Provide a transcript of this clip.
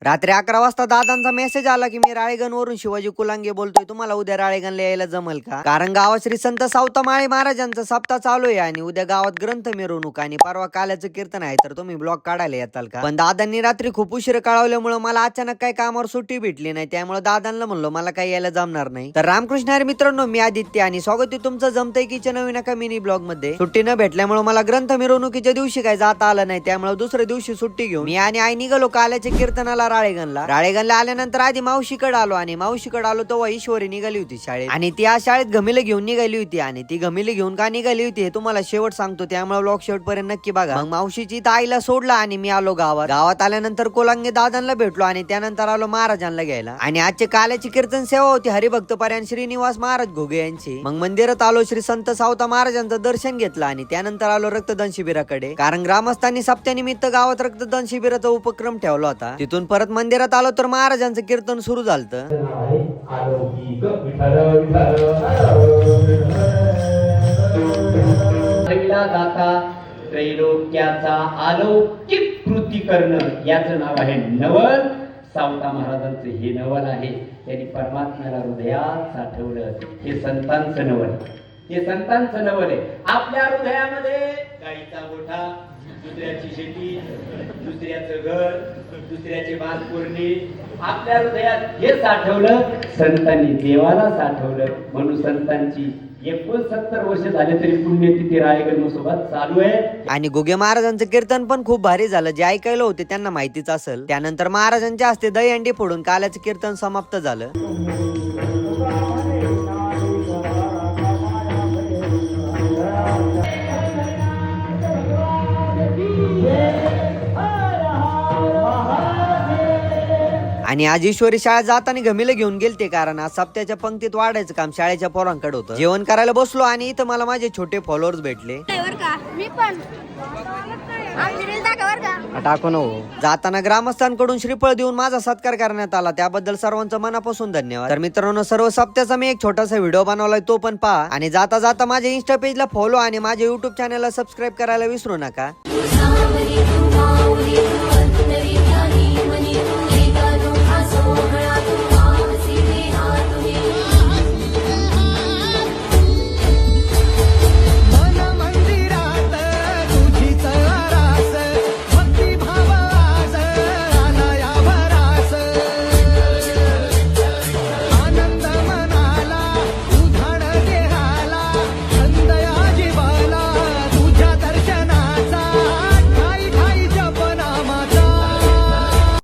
रात्री 11 वाजता दादांचा मेसेज आला की मी राळेगणवरून शिवाजी कुलांगे बोलतोय, तुम्हाला उद्या राळेगणला यायला जमल का? कारण गावात श्री संत सावतामाळी महाराजांचा सप्ताह चालू आहे आणि उद्या गावात ग्रंथ मिरवणूक आणि परवा काल्याचं कीर्तन आहे, तर तुम्ही ब्लॉग काढायला येताल का? पण दादांनी रात्री खूप उशीर कळवल्यामुळे मला अचानक काही कामावर सुट्टी भेटली नाही, त्यामुळे दादांना म्हणलो मला काही यायला जमणार नाही. तर रामकृष्ण हरी मित्रांनो, मी आदित्य आणि स्वागत आहे तुमचं जमतंय कीच्या नवीन एका मिनी ब्लॉग मध्ये. सुट्टी न भेटल्यामुळे मला ग्रंथ मिरवणुकीच्या दिवशी काही जाता आलं नाही, त्यामुळे दुसऱ्या दिवशी सुट्टी घेऊन मी आणि आई निघालो काल्याच्या कीर्तनाला राळेगणला आल्यानंतर आधी मावशीकडे आलो आणि मावशीकडे आलो तेव्हा ईश्वरी निघाली होती शाळेत आणि ती आज शाळेत घमिले घेऊन निघाली होती. आणि ती घमिले घेऊन का निघाली होती हे तुम्हाला शेवट सांगतो, त्यामुळे ब्लॉग शेवट पर्यंत नक्की बघा. मग मावशीची आईला सोडला आणि मी आलो गावात आल्यानंतर कोलांगे दादांना भेटलो आणि त्यानंतर आलो महाराजांना घ्यायला. आणि आजचे काल्याची कीर्तन सेवा होती हरिभक्त पर्यंत श्रीनिवास महाराज घोगे यांची. मग मंदिरात आलो, श्री संत सावता महाराजांचं दर्शन घेतलं आणि त्यानंतर आलो रक्तदान शिबिराकडे, कारण ग्रामस्थांनी सप्त्यानिमित्त गावात रक्तदान शिबिराचा उपक्रम ठेवला होता. तिथून परत मंदिरात आलो तर महाराजांचं कीर्तन सुरू झालं. त्रैलोक्याचा अलौकिक कृती करणं याचं नाव आहे नवल. सावता महाराजांचं हे नवल आहे. त्यांनी परमात्म्याला हृदयात साठवलं. हे संतांचं नवल, हे संतांचं नवल आहे. आपल्या हृदयामध्ये गाईचा गोठा, दुसऱ्याची शेती, दुसऱ्याचं घर, दुसऱ्याचे बांधपुरणी, आपल्या हृदयात हे साठवलं. संतांनी देवाला साठवलं म्हणून संतांची 69 वर्ष झाले तरी पुण्यतिथी राळेगण सोबत चालू आहे. आणि घोगे महाराजांचं कीर्तन पण खूप भारी झालं. जे ऐकायला होते त्यांना माहितीच असेल. त्यानंतर महाराजांच्या हस्ते दहीहंडी फोडून काल्याचं कीर्तन समाप्त झालं. आणि आज ईश्वरी शाळेत जाताना घमिले घेऊन गेलते, कारण आज सप्त्याच्या पंक्तीत वाढायचं काम शाळेच्या पोरांकडे होतं. जेवण करायला बसलो आणि इथं मला माझे छोटे फॉलोअर्स भेटले. टाकू नको. जाताना ग्रामस्थांकडून श्रीफळ देऊन माझा सत्कार करण्यात आला, त्याबद्दल सर्वांचं मनापासून धन्यवाद. तर मित्रांनो, सर्व सप्त्याचा मी एक छोटासा व्हिडिओ बनवलाय, तो पण पहा. आणि जाता जाता माझ्या इंस्टा पेजला फॉलो आणि माझ्या युट्यूब चॅनलला सबस्क्राईब करायला विसरू नका.